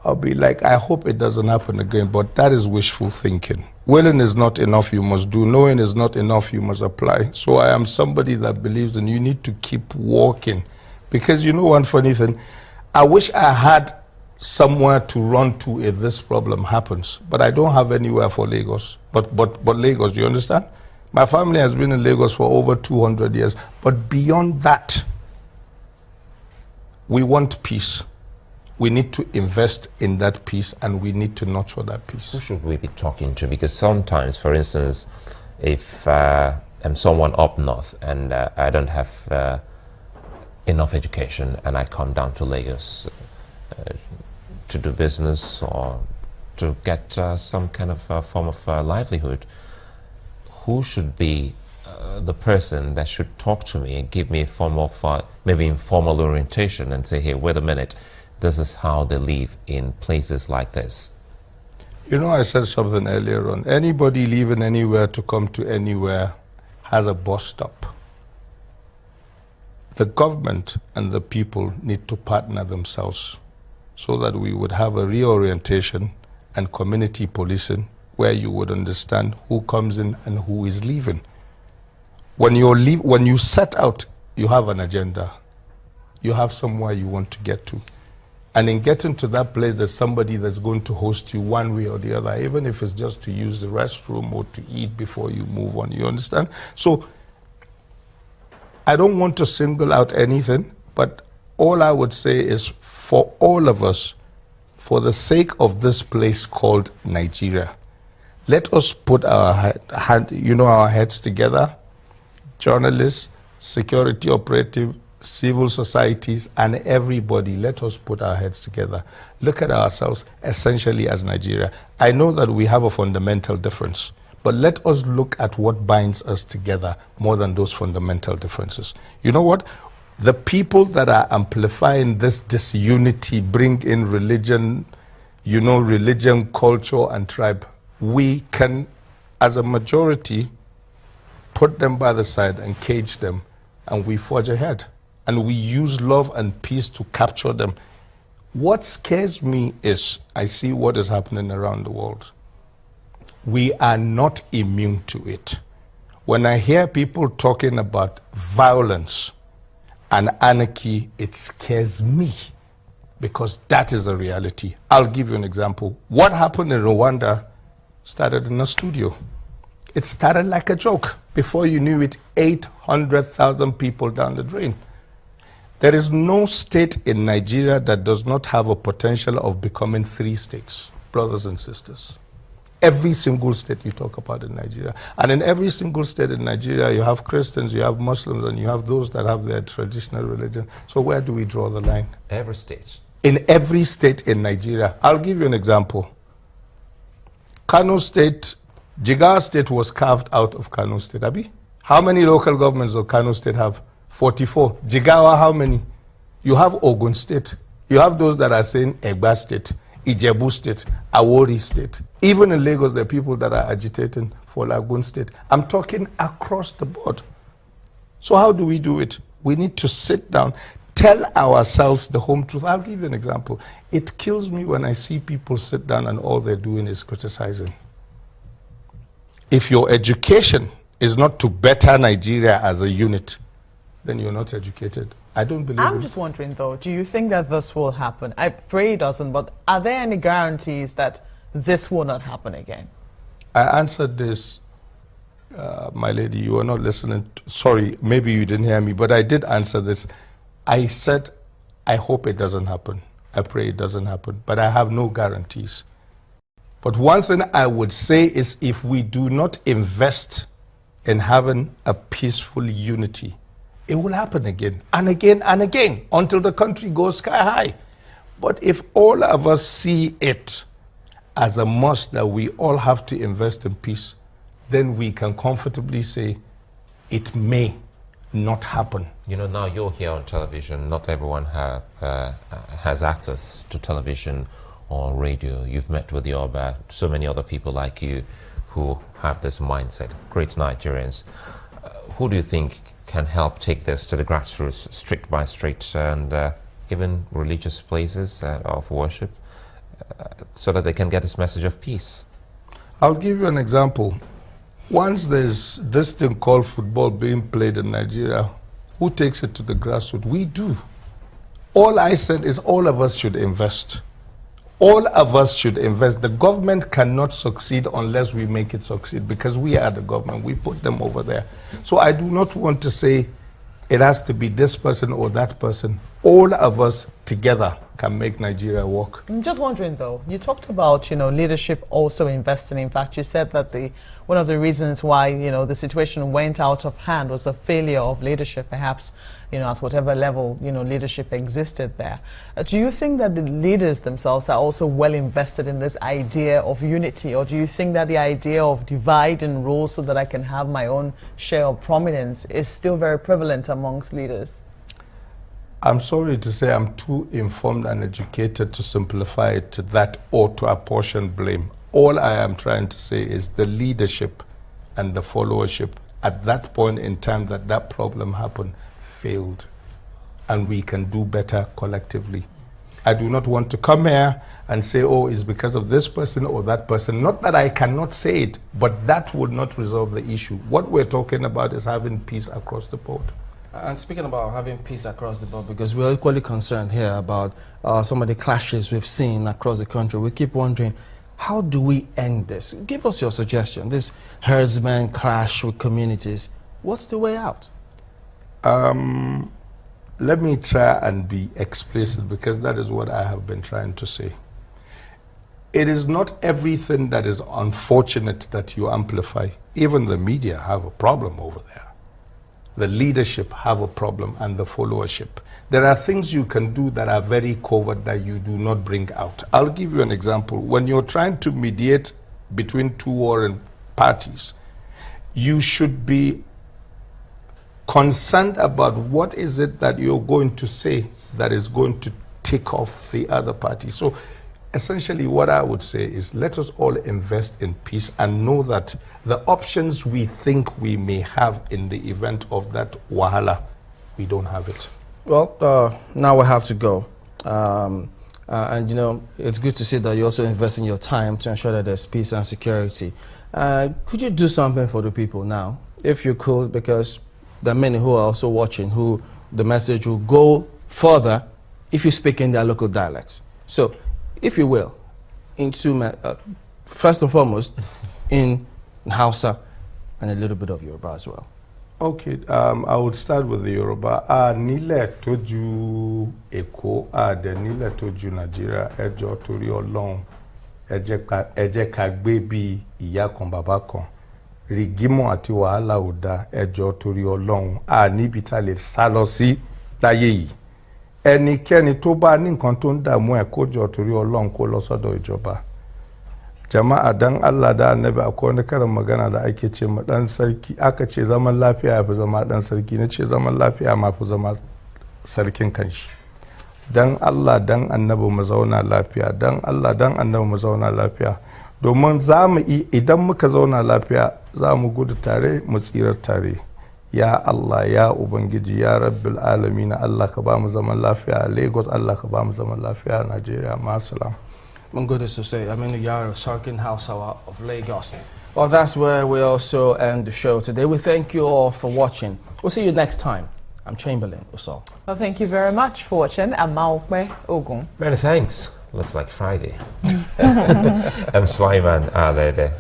I'll be like, I hope it doesn't happen again, but that is wishful thinking. Willing is not enough, you must do. Knowing is not enough, you must apply. So I am somebody that believes in you need to keep walking. Because you know one funny thing, I wish I had somewhere to run to if this problem happens, but I don't have anywhere for Lagos. But Lagos, do you understand? My family has been in Lagos for over 200 years, but beyond that, we want peace. We need to invest in that peace, and we need to nurture that peace. Who should we be talking to? Because sometimes, for instance, if I'm someone up north and I don't have enough education and I come down to Lagos to do business or to get some kind of form of livelihood, who should be the person that should talk to me and give me a form of maybe informal orientation and say, hey, wait a minute, this is how they live in places like this? You know, I said something earlier on. Anybody leaving anywhere to come to anywhere has a bus stop. The government and the people need to partner themselves so that we would have a reorientation and community policing where you would understand who comes in and who is leaving. When you set out, you have an agenda. You have somewhere you want to get to. And in getting to that place, there's somebody that's going to host you one way or the other, even if it's just to use the restroom or to eat before you move on. You understand? So I don't want to single out anything, but all I would say is for all of us, for the sake of this place called Nigeria, let us put our heads together, journalists, security operative, civil societies, and everybody, let us put our heads together. Look at ourselves essentially as Nigeria. I know that we have a fundamental difference, but let us look at what binds us together more than those fundamental differences. You know what? The people that are amplifying this disunity, bring in religion, religion, culture, and tribe. We can, as a majority, put them by the side and cage them, and we forge ahead. And we use love and peace to capture them. What scares me is I see what is happening around the world. We are not immune to it. When I hear people talking about violence and anarchy, it scares me because that is a reality. I'll give you an example. What happened in Rwanda started in a studio. It started like a joke. Before you knew it, 800,000 people down the drain. There is no state in Nigeria that does not have a potential of becoming 3 states, brothers and sisters. Every single state you talk about in Nigeria. And in every single state in Nigeria, you have Christians, you have Muslims, and you have those that have their traditional religion. So where do we draw the line? Every state. In every state in Nigeria. I'll give you an example. Kano State, Jigawa State was carved out of Kano State. Abi? How many local governments does Kano State have? 44. Jigawa, how many? You have Ogun State. You have those that are saying Egba State, Ijebu State, Awori State. Even in Lagos, there are people that are agitating for Lagun State. I'm talking across the board. So how do we do it? We need to sit down, tell ourselves the home truth. I'll give you an example. It kills me when I see people sit down and all they're doing is criticizing. If your education is not to better Nigeria as a unit, then you're not educated. I don't believe I'm just wondering, though, do you think that this will happen? I pray it doesn't, but are there any guarantees that this will not happen again? I answered this, my lady, you were not listening. Sorry, maybe you didn't hear me, but I did answer this. I said, I hope it doesn't happen. I pray it doesn't happen, but I have no guarantees. But one thing I would say is if we do not invest in having a peaceful unity, it will happen again and again and again until the country goes sky high. But if all of us see it as a must that we all have to invest in peace, then we can comfortably say it may not happen. You know, now you're here on television. Not everyone has access to television or radio. You've met with Yoruba, so many other people like you who have this mindset, great Nigerians. Who do you think can help take this to the grassroots, street by street, and even religious places of worship, so that they can get this message of peace. I'll give you an example. Once there's this thing called football being played in Nigeria, who takes it to the grassroots? We do. All I said is all of us should invest. All of us should invest. The government cannot succeed unless we make it succeed, because we are the government. We put them over there. So I do not want to say it has to be this person or that person. All of us together can make Nigeria work. I'm just wondering, though, you talked about, leadership also investing. In fact, you said that one of the reasons why, the situation went out of hand was a failure of leadership, perhaps, at whatever level, leadership existed there. Do you think that the leaders themselves are also well invested in this idea of unity? Or do you think that the idea of divide and rule so that I can have my own share of prominence is still very prevalent amongst leaders? I'm sorry to say I'm too informed and educated to simplify it to that or to apportion blame. All I am trying to say is the leadership and the followership at that point in time that problem happened failed, and we can do better collectively. I do not want to come here and say, oh, it's because of this person or that person. Not that I cannot say it, but that would not resolve the issue. What we're talking about is having peace across the board. And speaking about having peace across the board, because we're equally concerned here about some of the clashes we've seen across the country, we keep wondering, how do we end this? Give us your suggestion. This herdsmen clash with communities, what's the way out? Let me try and be explicit, because that is what I have been trying to say. It is not everything that is unfortunate that you amplify. Even the media have a problem over there. The leadership have a problem, and the followership. There are things you can do that are very covert that you do not bring out. I'll give you an example. When you're trying to mediate between two warring parties, you should be concerned about what is it that you're going to say that is going to tick off the other party. So essentially what I would say is let us all invest in peace and know that the options we think we may have in the event of that wahala, we don't have it. Well, now we have to go. And it's good to see that you're also investing your time to ensure that there's peace and security. Could you do something for the people now, if you could, because there are many who are also watching who the message will go further if you speak in their local dialects. So, if you will, first and foremost, in Hausa and a little bit of Yoruba as well. Okay, I would start with the Yoruba. Nile toju Eko, de nile toju Nigeria, ejo tori Olorun, eje ka gbe bi iya kan baba kan. Rigimo àti wàhálà ò dá, ẹjọ́ torí Ọlọ́run, níbi tá lè sá lọ sí láyé yìí. Ẹnikẹ́ni tó bá ní nǹkan tó ń dààmú ẹ̀ kó jọ torí Ọlọ́run kó lọ sọ́dọ̀ ìjọba. Jama'a dan Allah da Annabi akwai wani karin magana da ake ce ma dan sarki, aka ce zaman lafiya ya fi zama dan sarki, na ce zaman lafiya ma fi zama sarkin kanshi. Dan Allah dan Annabi mu zauna lafiya, dan Allah dan Annabi mu zauna lafiya. Domin idan muka zauna lafiya za mu gudu tare mu tsira tare. Ya Allah, ya Ubangiji, ya Rabbil Alamin, Allah ka ba mu zaman lafiya a Lagos, Allah ka ba mu zaman lafiya a Nigeria. Ma'asalam. I'm good to say, Aminu Yaro, Sarkin Hausawa of Lagos. Well, that's where we also end the show today. We thank you all for watching. We'll see you next time. I'm Chamberlain Usol. Well, thank you very much for watching. Amaokwe Ogun. Many thanks. Looks like Friday. I'm Sulaiman Alede.